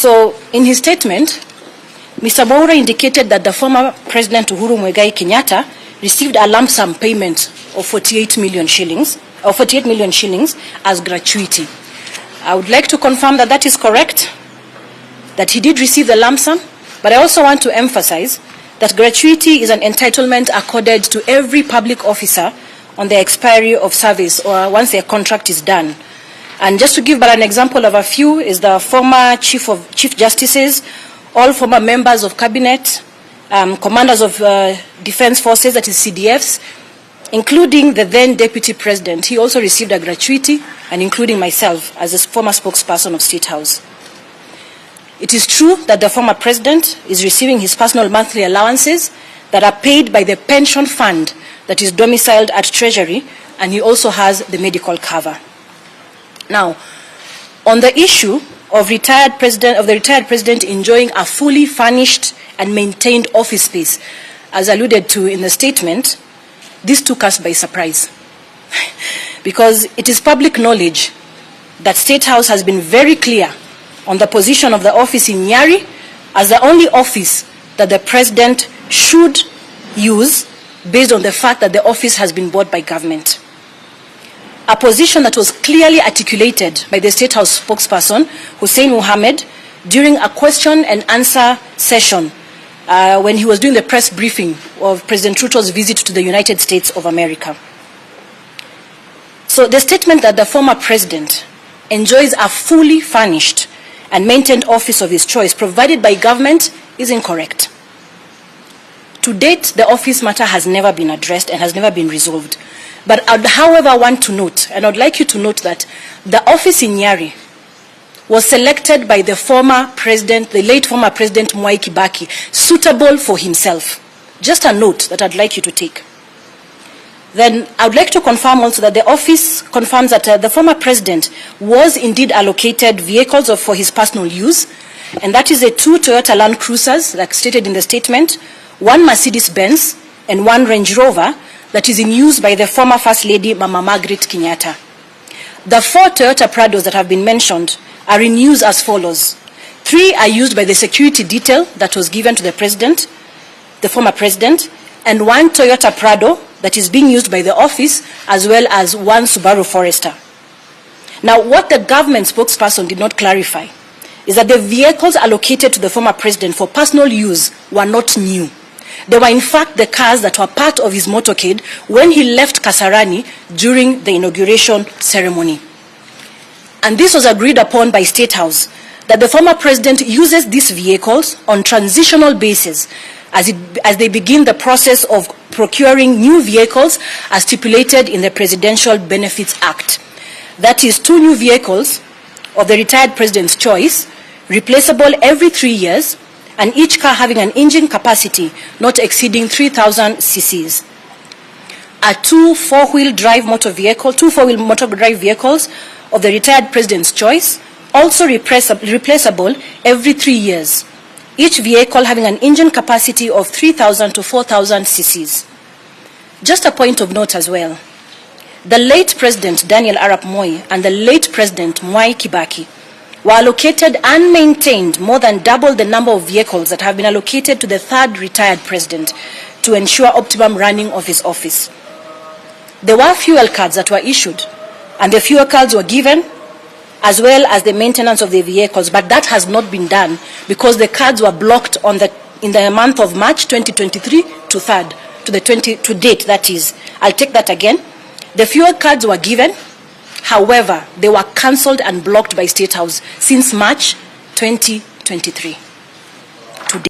So, in his statement, Mr. Mwaura indicated that the former President Uhuru Kenyatta received a lump sum payment of 48 million shillings as gratuity. I would like to confirm that that is correct, that he did receive the lump sum, but I also want to emphasize that gratuity is an entitlement accorded to every public officer on the expiry of service or once their contract is done. And just to give but an example of a few is the former Chief Justices, all former members of Cabinet, commanders of Defense Forces, that is CDFs, including the then Deputy President. He also received a gratuity, and including myself as a former spokesperson of State House. It is true that the former President is receiving his personal monthly allowances that are paid by the pension fund that is domiciled at Treasury, and he also has the medical cover. Now, on the issue of the retired president enjoying a fully furnished and maintained office space, as alluded to in the statement, this took us by surprise. Because it is public knowledge that State House has been very clear on the position of the office in Nyari as the only office that the president should use based on the fact that the office has been bought by government. A position that was clearly articulated by the State House spokesperson, Hussein Mohammed, during a question and answer session when he was doing the press briefing of President Ruto's visit to the United States of America. So the statement that the former president enjoys a fully furnished and maintained office of his choice provided by government is incorrect. To date, the office matter has never been addressed and has never been resolved. But I would, however, want to note, and I'd like you to note that the office in Nyari was selected by the former president, the late former President Mwai Kibaki, suitable for himself. Just a note that I'd like you to take. Then I would like to confirm also that the office confirms that the former president was indeed allocated vehicles for his personal use, and that is 2 Toyota Land Cruisers, like stated in the statement, 1 Mercedes-Benz, and 1 Range Rover that is in use by the former First Lady, Mama Margaret Kenyatta. The 4 Toyota Prados that have been mentioned are in use as follows. 3 are used by the security detail that was given to the president, the former president, and 1 Toyota Prado that is being used by the office, as well as 1 Subaru Forester. Now, what the government spokesperson did not clarify is that the vehicles allocated to the former president for personal use were not new. They were in fact the cars that were part of his motorcade when he left Kasarani during the inauguration ceremony. And this was agreed upon by State House, that the former president uses these vehicles on transitional basis as they begin the process of procuring new vehicles as stipulated in the Presidential Benefits Act. That is 2 new vehicles of the retired president's choice, replaceable every 3 years, and each car having an engine capacity not exceeding 3,000 cc's. 2 four-wheel motor drive vehicles of the retired president's choice, also replaceable every 3 years, each vehicle having an engine capacity of 3,000 to 4,000 cc's. Just a point of note as well, the late President Daniel Arap Moi and the late President Mwai Kibaki were allocated and maintained more than double the number of vehicles that have been allocated to the 3rd retired president to ensure optimum running of his office. There were fuel cards that were issued, and the fuel cards were given, as well as the maintenance of the vehicles, but that has not been done because the cards were blocked in the month of March 2023 to date, that is. I'll take that again. The fuel cards were given. However, they were cancelled and blocked by State House since March 2023.